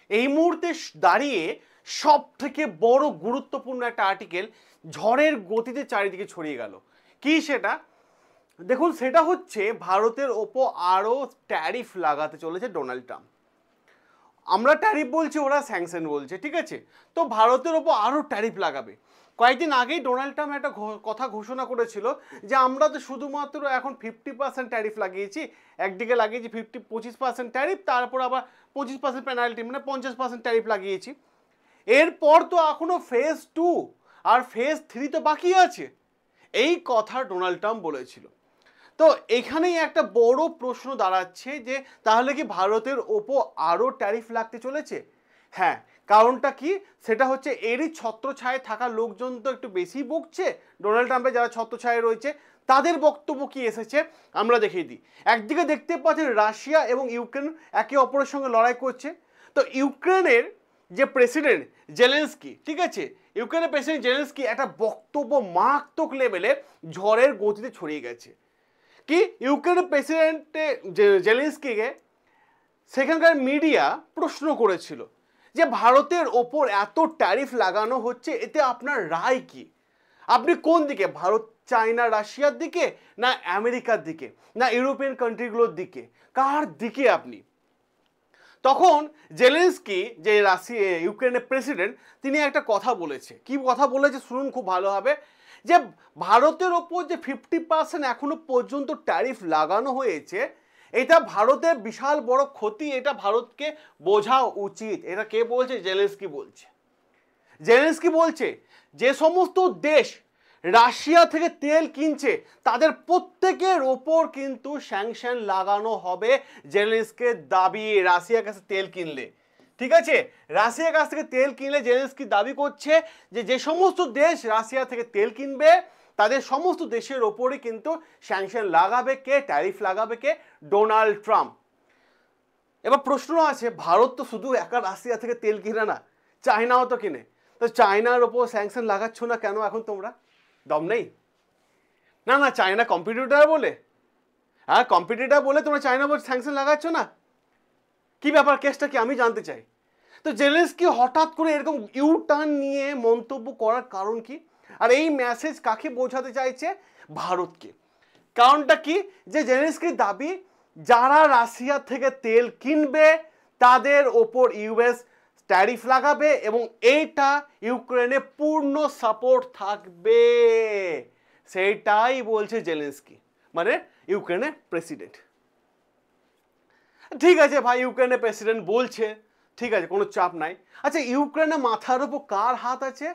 এই মুহূর্তে দাঁড়িয়ে সব থেকে বড় গুরুত্বপূর্ণ একটা আর্টিকেল ঝড়ের গতিতে চারিদিকে ছড়িয়ে গেল। কি সেটা? দেখুন, সেটা হচ্ছে ভারতের ওপর আরও ট্যারিফ লাগাতে চলেছে ডোনাল্ড ট্রাম্প। আমরা ট্যারিফ বলছি, ওরা স্যাংশন বলছে, ঠিক আছে? তো ভারতের ওপর আরও ট্যারিফ লাগাবে। কয়েকদিন আগেই ডোনাল্ড ট্রাম্প একটা কথা ঘোষণা করেছিল যে আমরা তো শুধুমাত্র এখন 50% ট্যারিফ লাগিয়েছি, একদিকে লাগিয়েছি 25% ট্যারিফ, তারপর আবার 25% পেনাল্টি, মানে 50% ট্যারিফ লাগিয়েছি। এরপর তো এখনো ফেজ 2 আর ফেজ 3 তো বাকি আছে, এই কথা ডোনাল্ড ট্রাম্প বলেছিল। তো এখানেই একটা বড় প্রশ্ন দাঁড়াচ্ছে যে তাহলে কি ভারতের ওপর আরও ট্যারিফ লাগতে চলেছে? হ্যাঁ, কারণটা কি? সেটা হচ্ছে এরই ছত্রছায়ায় থাকা লোকজন তো একটু বেশি বকছে। ডোনাল্ড ট্রাম্পের যারা ছত্রছায়ায় রয়েছে তাদের বক্তব্য কি এসেছে আমরা দেখিয়ে দিই। একদিকে দেখতে পাচ্ছেন রাশিয়া এবং ইউক্রেন একে অপরের সঙ্গে লড়াই করছে। তো ইউক্রেনের যে প্রেসিডেন্ট জেলেনস্কি, ঠিক আছে, ইউক্রেনের প্রেসিডেন্ট জেলেনস্কি একটা বক্তব্য মারাত্মক লেভেলে ঝড়ের গতিতে ছড়িয়ে গেছে। কি ইউক্রেনের প্রেসিডেন্ট জেলেনস্কিকে সেখানকার মিডিয়া প্রশ্ন করেছিল যে ভারতের ওপর এত ট্যারিফ লাগানো হচ্ছে, এতে আপনার রায় কি? আপনি কোন দিকে? ভারত, চায়না, রাশিয়ার দিকে, না আমেরিকার দিকে, না ইউরোপিয়ান কান্ট্রিগুলোর দিকে? কার দিকে আপনি? তখন জেলেনস্কি, যে ইউক্রেনের প্রেসিডেন্ট, তিনি একটা কথা বলেছে। কি কথা বলেছে শুনুন খুব ভালোভাবে। যে ভারতের ওপর যে 50% এখনো পর্যন্ত ট্যারিফ লাগানো হয়েছে, এটা ভারতের বিশাল বড় ক্ষতি, এটা ভারতকে বোঝা উচিত। এটা কে বলছে? জেলেনস্কি বলছে। জেলেনস্কি বলছে যে সমস্ত দেশ রাশিয়া থেকে তেল কিনছে তাদের প্রত্যেকের ওপর কিন্তু স্যাংশন লাগানো হবে। জেলেনস্কির দাবি, রাশিয়ার কাছে তেল কিনলে, ঠিক আছে, রাশিয়ার কাছ থেকে তেল কিনলে জেলেনস্কি দাবি করছে যে যে সমস্ত দেশ রাশিয়া থেকে তেল কিনবে তাদের সমস্ত দেশের ওপরই কিন্তু স্যাংশন লাগাবে কে? ট্যারিফ লাগাবে কে? Donald Trump. এবার প্রশ্ন আছে, ভারত তো শুধু একা রাশিয়া থেকে তেল কিনে না, চায়নাও তো কিনে। তো চায়নার ওপর স্যাংশন লাগাচ্ছ না কেন এখন তোমরা? দম নেই? না না, চায়না কম্পিটিটর বলে, হ্যাঁ কম্পিটিটর বলে তোমরা চায়নার ওপর স্যাংশন লাগাচ্ছ না? কি ব্যাপার, কেসটা কি আমি জানতে চাই। তো জেলেনস্কি হঠাৎ করে এরকম ইউ টার্ন নিয়ে মন্তব্য করার কারণ কি? আর এই মেসেজ কাকে বোঝাতে চাইছে? ভারতকে। কারণটা কি? যে জেলেনস্কির দাবি যারা রাশিয়া থেকে তেল কিনবে তাদের ওপর ইউএস ট্যারিফ লাগাবে এবং এইটা ইউক্রেনে পূর্ণ সাপোর্ট থাকবে। সেইটাই বলছে জেলেনস্কি, মানে ইউক্রেনের প্রেসিডেন্ট। ঠিক আছে ভাই, ইউক্রেনের প্রেসিডেন্ট বলছে, ঠিক আছে, কোনো চাপ নাই। আচ্ছা, ইউক্রেনের মাথার ওপর কার হাত আছে?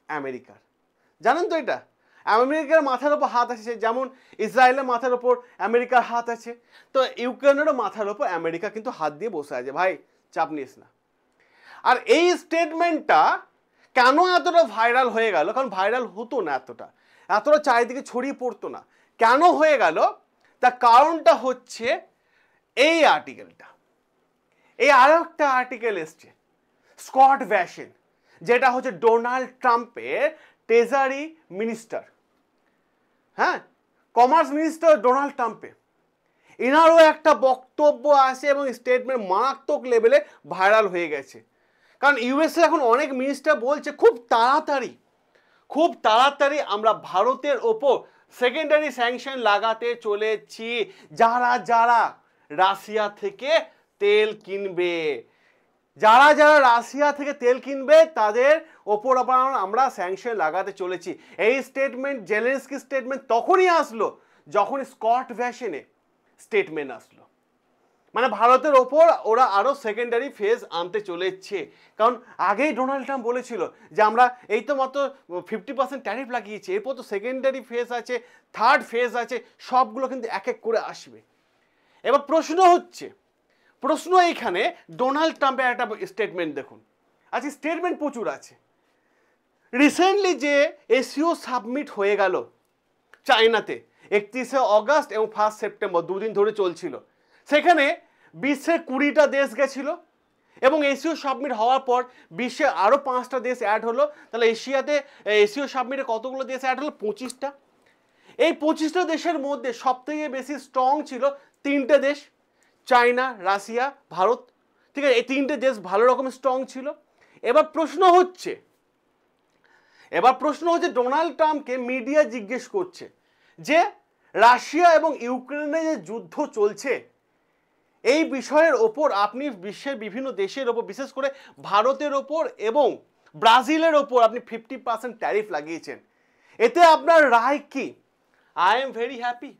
আমেরিকার। জানেন তো এটা? আমেরিকার মাথার ওপর হাত আছে, যেমন ইসরায়েলের মাথার ওপর আমেরিকার হাত আছে। তো ইউক্রেনেরও মাথার ওপর আমেরিকা কিন্তু হাত দিয়ে বসে আছে, ভাই চাপ নিস না। আর এই স্টেটমেন্টটা কেন এতটা ভাইরাল হয়ে গেল? কারণ ভাইরাল হতো না, এতটা চারিদিকে ছড়িয়ে পড়তো না। কেন হয়ে গেল? তার কারণটা হচ্ছে এই আর্টিকেলটা। এই আরো একটা আর্টিকেল এসছে, স্কট ব্যাসেন, যেটা হচ্ছে ডোনাল্ড ট্রাম্পের ট্রেজারি মিনিস্টার, হ্যাঁ, কমার্স মিনিস্টার ডোনাল্ড ট্রাম্পের। এনারও একটা বক্তব্য আসে এবং স্টেটমেন্ট মারাত্মক লেভেলে ভাইরাল হয়ে গেছে। কারণ ইউএসএ এখন অনেক মিনিস্টার বলছে খুব তাড়াতাড়ি আমরা ভারতের ওপর সেকেন্ডারি স্যাংশন লাগাতে চলেছি, যারা যারা রাশিয়া থেকে তেল কিনবে, যারা যারা রাশিয়া থেকে তেল কিনবে তাদের ওপর আবার আমরা স্যাংশন লাগাতে চলেছি। এই স্টেটমেন্ট, জেলেনস্কি স্টেটমেন্ট তখনই আসলো যখন স্কট ব্যাসেনে স্টেটমেন্ট আসলো, মানে ভারতের ওপর ওরা আরো সেকেন্ডারি ফেজ আনতে চলেছে। কারণ আগেই ডোনাল্ড ট্রাম্প বলেছিল যে আমরা এই তো মাত্র 50% ট্যারিফ লাগিয়েছি, এরপর তো সেকেন্ডারি ফেজ আছে, থার্ড ফেজ আছে, সবগুলো কিন্তু এক এক করে আসবে। এবার প্রশ্ন এইখানে ডোনাল্ড ট্রাম্পের একটা স্টেটমেন্ট দেখুন। আচ্ছা, স্টেটমেন্ট প্রচুর আছে। রিসেন্টলি যে এসিও সাবমিট হয়ে গেল চায়নাতে 31শে অগস্ট এবং 1 সেপ্টেম্বর, দুদিন ধরে চলছিল, সেখানে বিশ্বের 20টা দেশ গেছিল এবং এসিও সাবমিট হওয়ার পর বিশ্বে আরও 5টা দেশ অ্যাড হলো। তাহলে এশিয়াতে এসিও সাবমিটে কতগুলো দেশ অ্যাড হলো? 25টা। এই 25টা দেশের মধ্যে সবথেকে বেশি স্ট্রং ছিল 3টে দেশ, চায়না, রাশিয়া, ভারত। ঠিক আছে, এই তিনটে দেশ ভালো রকম স্ট্রং ছিল। এবার প্রশ্ন হচ্ছে ডোনাল্ড ট্রাম্পকে মিডিয়া জিজ্ঞেস করছে যে রাশিয়া এবং ইউক্রেনে যে যুদ্ধ চলছে এই বিষয়ের ওপর আপনি বিশ্বের বিভিন্ন দেশের ওপর, বিশেষ করে ভারতের ওপর এবং ব্রাজিলের ওপর আপনি 50% ট্যারিফ লাগিয়েছেন, এতে আপনার রায় কি? I am very happy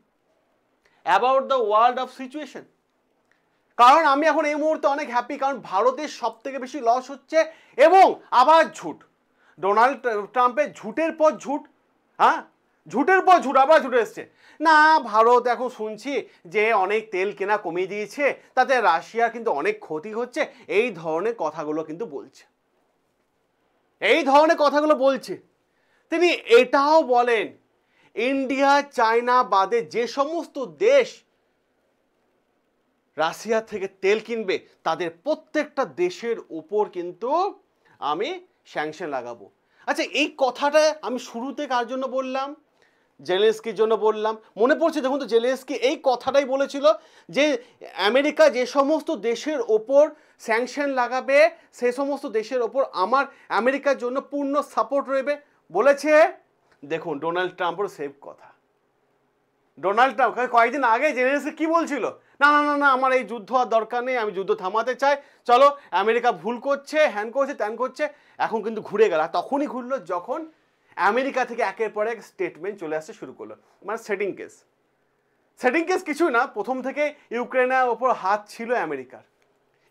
about the world of situation. কারণ আমি এখন এই মুহূর্তে অনেক হ্যাপি, কারণ ভারতের সব থেকে বেশি লস হচ্ছে এবং আবার ঝুট, ডোনাল্ড ট্রাম্পের ঝুটের পর ঝুট, হ্যাঁ ঝুটের পর ঝুট, আবার ঝুট এসছে না। ভারত এখন শুনছি যে অনেক তেল কেনা কমিয়ে দিয়েছে, তাতে রাশিয়ার কিন্তু অনেক ক্ষতি হচ্ছে, এই ধরনের কথাগুলো কিন্তু বলছে, তিনি এটাও বলেন ইন্ডিয়া চায়না বাদে যে সমস্ত দেশ রাশিয়া থেকে তেল কিনবে তাদের প্রত্যেকটা দেশের উপর কিন্তু আমি স্যাংশন লাগাবো। আচ্ছা, এই কথাটা আমি শুরুতে কার জন্য বললাম? জেলেনস্কির জন্য বললাম। মনে পড়ছে, দেখুন তো, জেলেনস্কি এই কথাটাই বলেছিল যে আমেরিকা যে সমস্ত দেশের ওপর স্যাংশন লাগাবে সে সমস্ত দেশের ওপর আমার আমেরিকার জন্য পূর্ণ সাপোর্ট রয়েবে বলেছে। দেখুন ডোনাল্ড ট্রাম্পের সেভ কথা। ডোনাল্ড ট্রাম্প কয়েকদিন আগে জেলেনস্কি কি বলছিল? না না না না, আমার এই যুদ্ধ আর দরকার নেই, আমি যুদ্ধ থামাতে চাই, চলো আমেরিকা ভুল করছে, হ্যান করছে, ত্যান করছে। এখন কিন্তু ঘুরে গেল। তখনই ঘুরলো যখন আমেরিকা থেকে একের পর এক স্টেটমেন্ট চলে আসতে শুরু করলো, মানে সেটিং কেস কিছুই না, প্রথম থেকে ইউক্রেনের ওপর হাত ছিল আমেরিকার,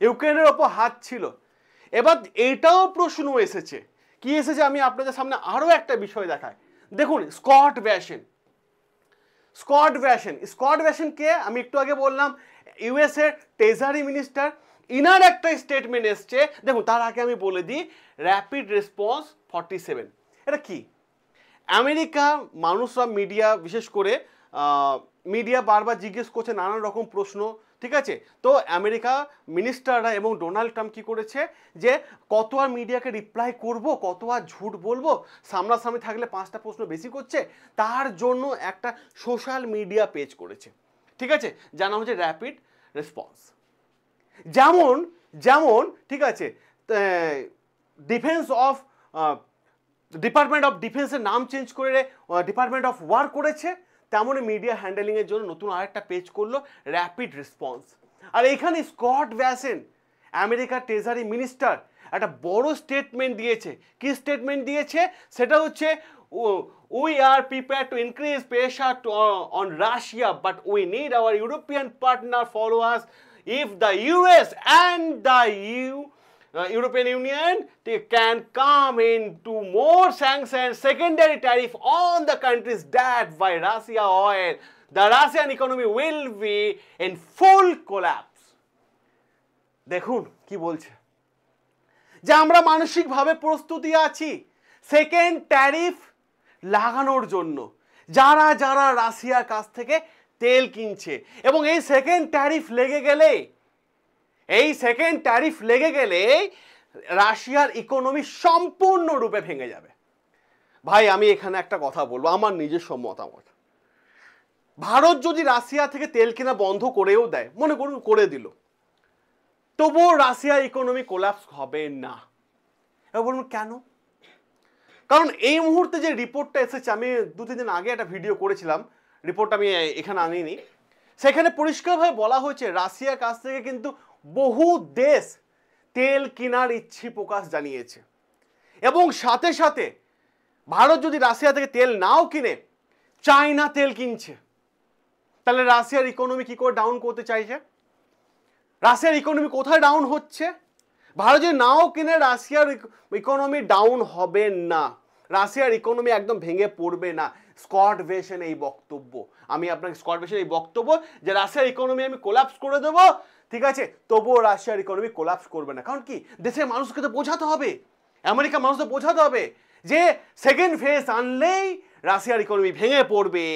ইউক্রেনের ওপর হাত ছিল। এবার এটাও প্রশ্ন এসেছে, কি এসেছে আমি আপনাদের সামনে আরও একটা বিষয় দেখাই। দেখুন স্কট ব্যাসেনকে আমি একটু আগে বললাম ইউএস এর ট্রেজারি মিনিস্টার, ইনার একটা স্টেটমেন্ট এসছে। দেখুন তার আগে আমি বলে দিই, র্যাপিড রেসপন্স 47 এটা কি? আমেরিকা মানুষরা, মিডিয়া বিশেষ করে মিডিয়া বারবার জিজ্ঞেস করছে নানান রকম প্রশ্ন, ঠিক আছে? তো আমেরিকা মিনিস্টাররা এবং ডোনাল্ড ট্রাম্প কী করেছে যে কত আর মিডিয়াকে রিপ্লাই করব, কত আর ঝুট বলবো, সামনাসামনি থাকলে 5টা প্রশ্ন বেশি করছে, তার জন্য একটা সোশ্যাল মিডিয়া পেজ করেছে, ঠিক আছে, যার নাম হচ্ছে র্যাপিড রেসপন্স। যেমন ঠিক আছে, ডিপার্টমেন্ট অফ ডিফেন্সের নাম চেঞ্জ করে ডিপার্টমেন্ট অফ ওয়ার করেছে, তেমনই মিডিয়া হ্যান্ডেলিংয়ের জন্য নতুন আরেকটা পেজ করলো র্যাপিড রেসপন্স। আর এখানে স্কট ব্যাসেন, আমেরিকার ট্রেজারি মিনিস্টার, একটা বড় স্টেটমেন্ট দিয়েছে। কি স্টেটমেন্ট দিয়েছে? সেটা হচ্ছে we are prepared to increase pressure on Russia, but we need our European partner follow us. If the US and the European Union, they can come into more sanctions, secondary tariff on the countries that buy Russia oil, the Russian economy will be in full collapse. দেখুন কি বলছে, যে আমরা মানসিকভাবে প্রস্তুতি আছি second tariff লাগানোর জন্য, যারা যারা রাশিয়ার কাছ থেকে তেল কিনছে। এবং এই সেকেন্ড ট্যারিফ লেগে গেলে রাশিয়ার ইকোনমি সম্পূর্ণরূপে ভেঙে যাবে। ভাই আমি এখানে একটা কথা বলবো, আমার নিজস্ব মতামত, ভারত যদি রাশিয়া থেকে তেল কেনা বন্ধ করেও দেয়, মনে করুন করে দিল, তবুও রাশিয়ার ইকোনমি কোলাপস হবে না। এবার বলুন কেন? কারণ এই মুহূর্তে যে রিপোর্টটা এসেছে, আমি 2-3 দিন আগে একটা ভিডিও করেছিলাম, রিপোর্টটা আমি এখানে আনিনি, সেখানে পরিষ্কারভাবে বলা হয়েছে রাশিয়ার কাছ থেকে কিন্তু বহু দেশ তেল কেনার ইচ্ছে প্রকাশ জানিয়েছে। এবং সাথে সাথে ভারত যদি রাশিয়া থেকে তেল নাও কিনে চায়না তেল কিনছে, তাহলে রাশিয়ার ইকোনমি কি করে ডাউন করতে চাইছে? রাশিয়ার ইকোনমি কোথায় ডাউন হচ্ছে? ভারত যদি নাও কিনে রাশিয়ার ইকোনমি ডাউন হবে না, রাশিয়ার ইকোনমি একদম ভেঙে পড়বে না। স্কট ব্যাসেন এই বক্তব্য, আমি আপনাকে স্কট ব্যাসেন এই বক্তব্য যে রাশিয়ার ইকোনমি আমি কোলাপস করে দেবো, ঠিক আছে, তবুও রাশিয়ার ইকোনমি কোলাপস করবে না। কারণ কি, দেশের মানুষকে তো বোঝাতে হবে, আমেরিকার মানুষকে বোঝাতে হবে যে সেকেন্ড ফেজ আনলেই রাশিয়ার ইকোনমি ভেঙে পড়বে,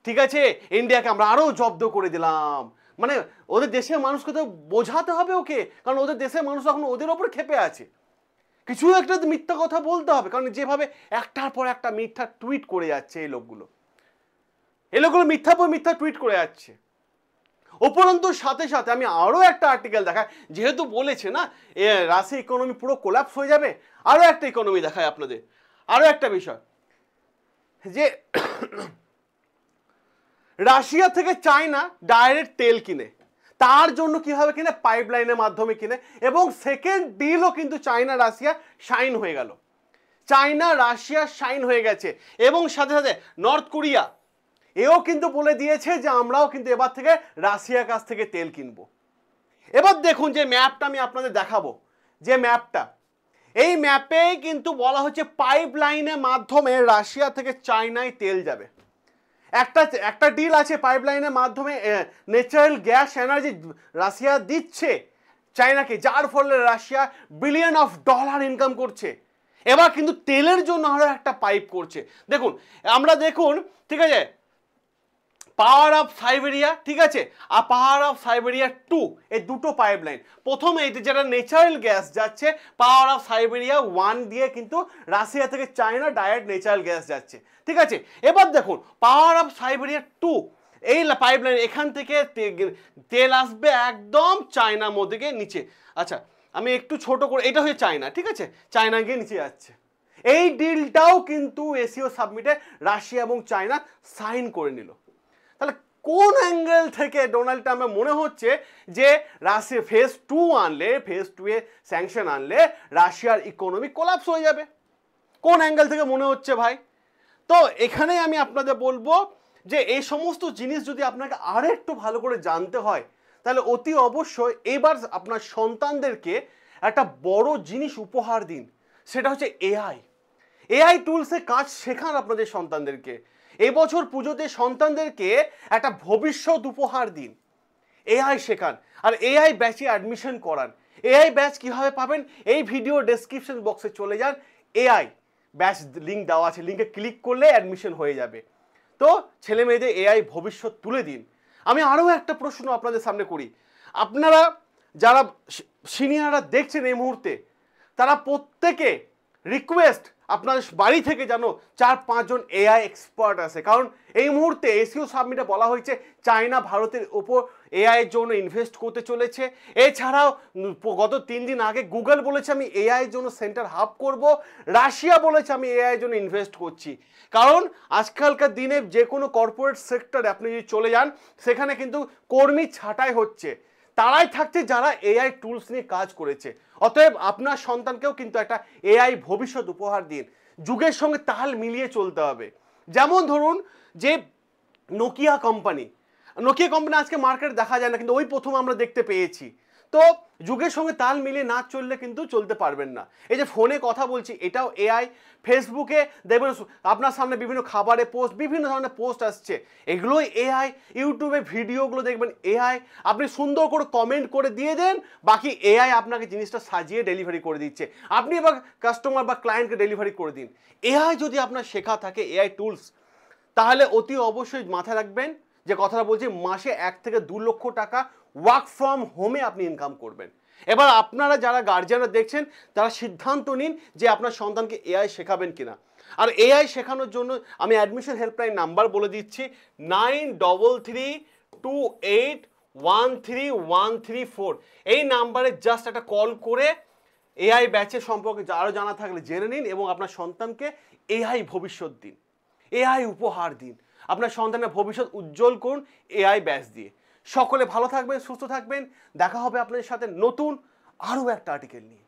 ঠিক আছে, ইন্ডিয়াকে আমরা আরও জব্দ করে দিলাম। মানে ওদের দেশের মানুষকে তো বোঝাতে হবে ওকে, কারণ ওদের দেশের মানুষ এখন ওদের ওপর ক্ষেপে আছে, কিছু একটা মিথ্যা কথা বলতে হবে। কারণ যেভাবে একটার পর একটা মিথ্যা টুইট করে যাচ্ছে এই লোকগুলো মিথ্যার পর মিথ্যা টুইট করে যাচ্ছে। উপরন্তু সাথে সাথে আমি আরও একটা আর্টিকেল দেখাই, যেহেতু বলেছে না রাশিয়া ইকোনমি পুরো কোলাপস হয়ে যাবে, আরও একটা ইকোনমি দেখায় আপনাদের। আরও একটা বিষয় যে রাশিয়া থেকে চায়না ডাইরেক্ট তেল কিনে, তার জন্য কিভাবে কিনে, পাইপলাইনের মাধ্যমে কিনে, এবং সেকেন্ড ডিলও কিন্তু চায়না রাশিয়া সাইন হয়ে গেল, চায়না রাশিয়া সাইন হয়ে গেছে। এবং সাথে সাথে নর্থ কোরিয়া এও কিন্তু বলে দিয়েছে যে আমরাও কিন্তু এবার থেকে রাশিয়ার কাছ থেকে তেল কিনবো। এবার দেখুন যে ম্যাপটা আমি আপনাদের দেখাবো, যে ম্যাপটা, এই ম্যাপে কিন্তু বলা হচ্ছে পাইপলাইনের মাধ্যমে রাশিয়া থেকে চায়নায় তেল যাবে। একটা ডিল আছে পাইপলাইনের মাধ্যমে ন্যাচারাল গ্যাস এনার্জি রাশিয়া দিচ্ছে চায়নাকে, যার ফলে Russia billion of dollar income করছে। এবার কিন্তু তেলের জন্য আরো একটা পাইপ করছে। দেখুন আমরা দেখুন, ঠিক আছে, পাওয়ার অফ সাইবেরিয়া, ঠিক আছে, আর পাওয়ার অফ সাইবেরিয়া 2, এই দুটো পাইপলাইন। প্রথমে এটা যেটা ন্যাচারাল গ্যাস যাচ্ছে পাওয়ার অফ সাইবেরিয়া 1 দিয়ে কিন্তু রাশিয়া থেকে চায়না ডাইরেক্ট ন্যাচারাল গ্যাস যাচ্ছে, ঠিক আছে। এবার দেখুন পাওয়ার অফ সাইবেরিয়া 2, এই পাইপলাইন এখান থেকে তেল আসবে একদম চায়নার মধ্যে গিয়ে নিচে। আচ্ছা আমি একটু ছোট করে, এটা হচ্ছে চায়না, ঠিক আছে, চায়না গিয়ে নিচে যাচ্ছে। এই ডিলটাও কিন্তু এসিও সাবমিটে রাশিয়া এবং চায়না সাইন করে নিল। তাহলে কোন অ্যাঙ্গেল থেকে ডোনাল্ড ট্রাম্পের মনে হচ্ছে যে রাশিয়া ফেজ 2 আনলে, ফেজ 2 এ স্যাংশন আনলে রাশিয়ার ইকোনমি কোলাপস হয়ে যাবে? কোন অ্যাঙ্গেল থেকে মনে হচ্ছে ভাই? তো এখানেই আমি আপনাদের বলবো যে এই সমস্ত জিনিস যদি আপনাকে আরেকটু ভালো করে জানতে হয়, তাহলে অতি অবশ্যই এবার আপনার সন্তানদেরকে একটা বড় জিনিস উপহার দিন, সেটা হচ্ছে এআই টুলসে কাজ শেখান আপনাদের সন্তানদেরকে। এবছর পুজোতে সন্তানদেরকে একটা ভবিষ্যৎ উপহার দিন, এআই শেখান, আর এআই ব্যাচে অ্যাডমিশন করান। এআই ব্যাচ কীভাবে পাবেন, এই ভিডিও ডেসক্রিপশন বক্সে চলে যান, এআই ব্যাচ লিঙ্ক দেওয়া আছে, লিঙ্কে ক্লিক করলে অ্যাডমিশন হয়ে যাবে। তো ছেলে মেয়েদের এআই ভবিষ্যৎ তুলে দিন। আমি আরও একটা প্রশ্ন আপনাদের সামনে করি, আপনারা যারা সিনিয়ররা দেখছেন এই মুহূর্তে, তারা প্রত্যেকে রিকোয়েস্ট আপনার বাড়ি থেকে যেন 4-5 জন এআই এক্সপার্ট আছে, কারণ এই মুহূর্তে এসিও সাবমিটে বলা হয়েছে চায়না ভারতের ওপর এআই এর জন্য ইনভেস্ট করতে চলেছে। এছাড়াও গত 3 দিন আগে গুগল বলেছে আমি এআই এর জন্য সেন্টার হাব করব, রাশিয়া বলেছে আমি এআই এর জন্য ইনভেস্ট করছি। কারণ আজকালকার দিনে যে কোনো কর্পোরেট সেক্টরে আপনি যদি চলে যান, সেখানে কিন্তু কর্মী ছাঁটাই হচ্ছে, তারাই থাকছে যারা এআই টুলস নিয়ে কাজ করেছে। অতএব আপনার সন্তানকেও কিন্তু একটা এআই ভবিষ্যৎ উপহার দিন, যুগের সঙ্গে তাল মিলিয়ে চলতে হবে। যেমন ধরুন যে নোকিয়া কোম্পানি আজকে মার্কেটে দেখা যায় না, কিন্তু ওই প্রথম আমরা দেখতে পেয়েছি। তো যুগের সঙ্গে তাল মিলিয়ে না চললে কিন্তু চলতে পারবেন না। এই যে ফোনে কথা বলছি, এটাও এআই। ফেসবুকে দেখবেন আপনার সামনে বিভিন্ন খাবারে পোস্ট, বিভিন্ন ধরনের পোস্ট আসছে, এগুলোই এআই। ইউটিউবে ভিডিওগুলো দেখবেন এআই। আপনি সুন্দর করে কমেন্ট করে দিয়ে দেন, বাকি এআই আপনাকে জিনিসটা সাজিয়ে ডেলিভারি করে দিচ্ছে, আপনি এবার কাস্টমার বা ক্লায়েন্টকে ডেলিভারি করে দিন। এআই যদি আপনার শেখা থাকে, এআই টুলস, তাহলে অতি অবশ্যই মাথায় রাখবেন যে কথাটা বলছি, মাসে 1 থেকে 2 লক্ষ টাকা ওয়ার্ক ফ্রম হোমে আপনি ইনকাম করবেন। এবার আপনারা যারা গার্জিয়ানরা দেখছেন, তারা সিদ্ধান্ত নিন যে আপনার সন্তানকে এআই শেখাবেন কিনা। আর এআই শেখানোর জন্য আমি অ্যাডমিশন হেল্পলাইন নাম্বার বলে দিচ্ছি, 9332813134। এই নাম্বারে জাস্ট একটা কল করে এআই ব্যাচের সম্পর্কে আরও জানা থাকলে জেনে নিন, এবং আপনার সন্তানকে এআই ভবিষ্যৎ দিন, এআই উপহার দিন, আপনার সন্তানের ভবিষ্যৎ উজ্জ্বল করুন এআই ব্যাচ দিয়ে। সকলে ভালো থাকবেন, সুস্থ থাকবেন, দেখা হবে আপনাদের সাথে নতুন আরও একটা আর্টিকেল নিয়ে।